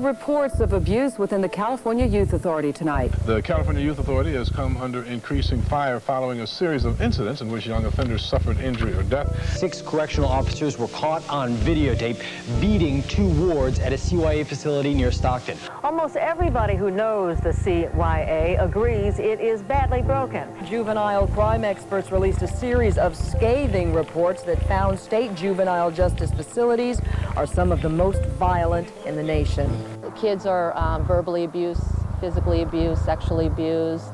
reports of abuse within the California Youth Authority tonight. The California Youth Authority has come under increasing fire following a series of incidents in which young offenders suffered injury or death. 6 correctional officers were caught on videotape beating 2 wards at a CYA facility near Stockton. Almost everybody who knows the CYA agrees it is badly broken. Juvenile crime experts released a series of scathing reports that found state juvenile justice facilities are some of the most violent in the nation. Kids are verbally abused, physically abused, sexually abused,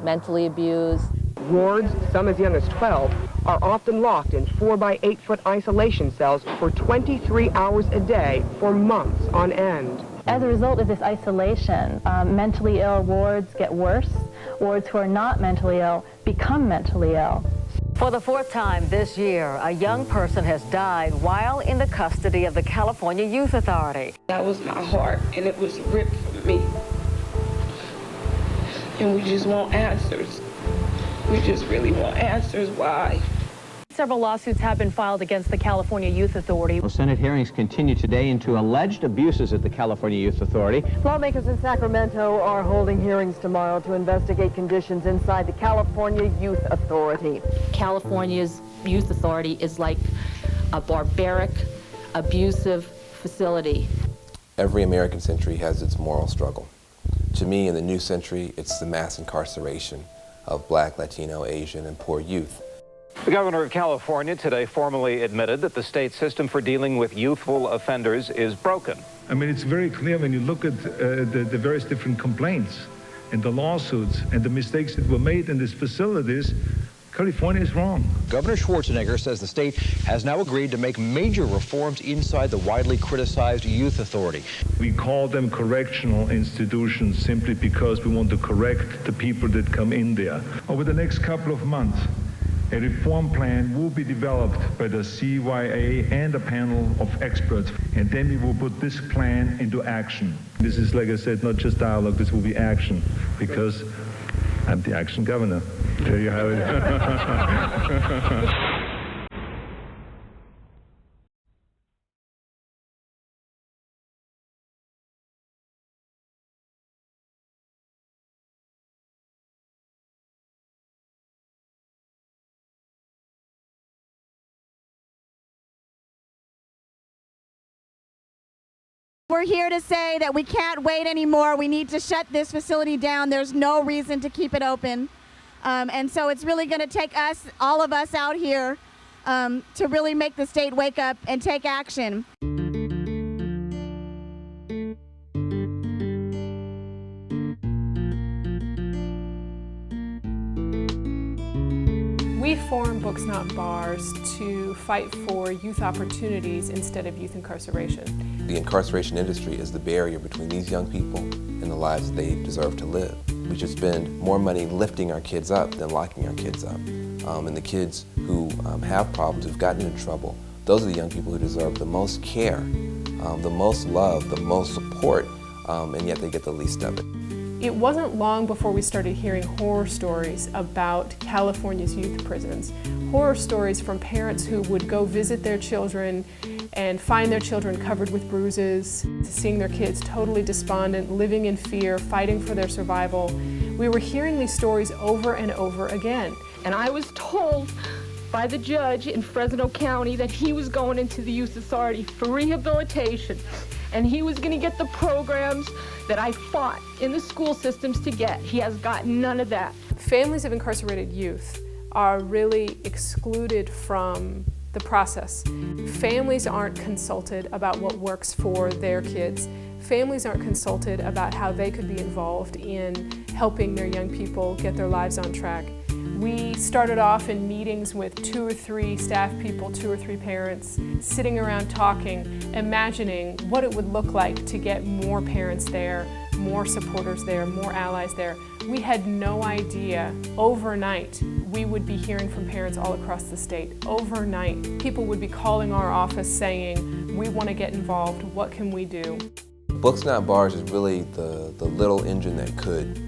mentally abused. Wards, some as young as 12, are often locked in 4 by 8 foot isolation cells for 23 hours a day for months on end. As a result of this isolation, mentally ill wards get worse. Wards who are not mentally ill become mentally ill. For the 4th time this year, a young person has died while in the custody of the California Youth Authority. That was my heart, and it was ripped from me. And we just want answers. We just really want answers. Why? Several lawsuits have been filed against the California Youth Authority. Well, Senate hearings continue today into alleged abuses at the California Youth Authority. Lawmakers in Sacramento are holding hearings tomorrow to investigate conditions inside the California Youth Authority. California's Youth Authority is like a barbaric, abusive facility. Every American century has its moral struggle. To me, in the new century, it's the mass incarceration of Black, Latino, Asian, and poor youth. The governor of California today formally admitted that the state system for dealing with youthful offenders is broken. I mean, it's very clear when you look at the various different complaints and the lawsuits and the mistakes that were made in these facilities. California is wrong. Governor Schwarzenegger says the state has now agreed to make major reforms inside the widely criticized youth authority. We call them correctional institutions simply because we want to correct the people that come in there. Over the next couple of months, a reform plan will be developed by the CYA and a panel of experts, and then we will put this plan into action. This is, like I said, not just dialogue, this will be action, because I'm the action governor. There you have it. We're here to say that we can't wait anymore. We need to shut this facility down. There's no reason to keep it open. And so it's really going to take us, all of us out here, to really make the state wake up and take action. We formed Books Not Bars to fight for youth opportunities instead of youth incarceration. The incarceration industry is the barrier between these young people and the lives they deserve to live. We should spend more money lifting our kids up than locking our kids up. And the kids who have problems, who've gotten into trouble, those are the young people who deserve the most care, the most love, the most support, and yet they get the least of it. It wasn't long before we started hearing horror stories about California's youth prisons. Horror stories from parents who would go visit their children and find their children covered with bruises, seeing their kids totally despondent, living in fear, fighting for their survival. We were hearing these stories over and over again. And I was told by the judge in Fresno County that he was going into the Youth Authority for rehabilitation, and he was going to get the programs that I fought in the school systems to get. He has gotten none of that. Families of incarcerated youth are really excluded from the process. Families aren't consulted about what works for their kids. Families aren't consulted about how they could be involved in helping their young people get their lives on track. We started off in meetings with 2 or 3 staff people, 2 or 3 parents, sitting around talking, imagining what it would look like to get more parents there, more supporters there, more allies there. We had no idea overnight we would be hearing from parents all across the state. Overnight, people would be calling our office saying, we want to get involved, what can we do? Books Not Bars is really the little engine that could.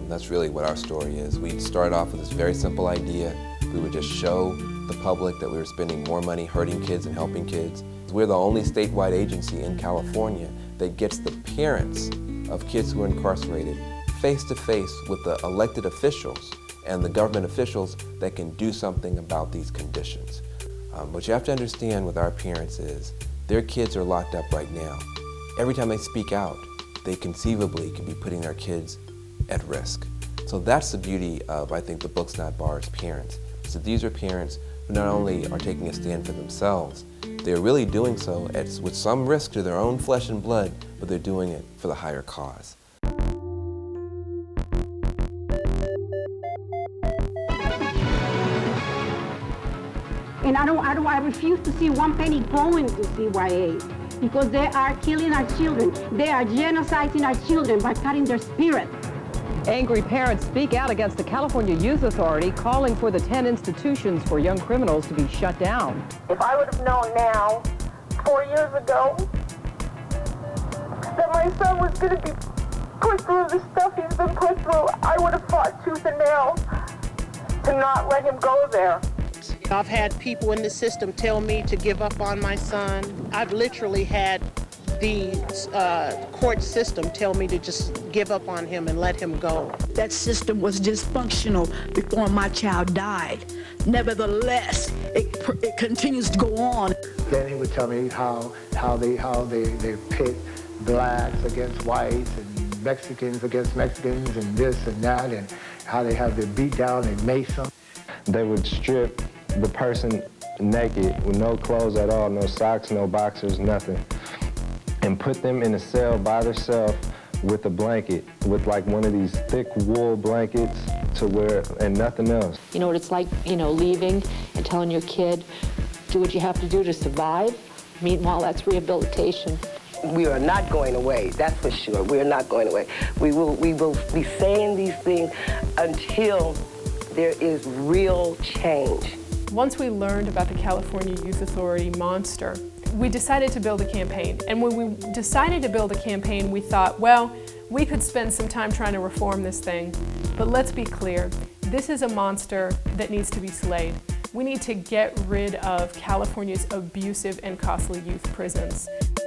That's really what our story is. We started off with this very simple idea. We would just show the public that we were spending more money hurting kids and helping kids. We're the only statewide agency in California that gets the parents of kids who are incarcerated face to face with the elected officials and the government officials that can do something about these conditions. What you have to understand with our parents is their kids are locked up right now. Every time they speak out, they conceivably can be putting their kids at risk. So that's the beauty of, I think, the Books Not Bars parents. So these are parents who not only are taking a stand for themselves, they're really doing so with some risk to their own flesh and blood, but they're doing it for the higher cause. And I refuse to see one penny going to CYA because they are killing our children. They are genociding our children by cutting their spirit. Angry parents speak out against the California Youth Authority, calling for the 10 institutions for young criminals to be shut down. If I would have known now, 4 years ago, that my son was going to be put through the stuff he's been put through, I would have fought tooth and nail to not let him go there. I've had people in the system tell me to give up on my son. I've literally had the court system tell me to just give up on him and let him go. That system was dysfunctional before my child died. Nevertheless, it continues to go on. Then he would tell me how they pit blacks against whites and Mexicans against Mexicans and this and that, and how they have the beat down and mace them. They would strip the person naked with no clothes at all, no socks, no boxers, nothing, and put them in a cell by themselves with a blanket, with like one of these thick wool blankets to wear and nothing else. You know what it's like, leaving and telling your kid, do what you have to do to survive? Meanwhile, that's rehabilitation. We are not going away, that's for sure. We are not going away. We will be saying these things until there is real change. Once we learned about the California Youth Authority monster, we decided to build a campaign. And when we decided to build a campaign, we thought, well, we could spend some time trying to reform this thing, but let's be clear, this is a monster that needs to be slayed. We need to get rid of California's abusive and costly youth prisons.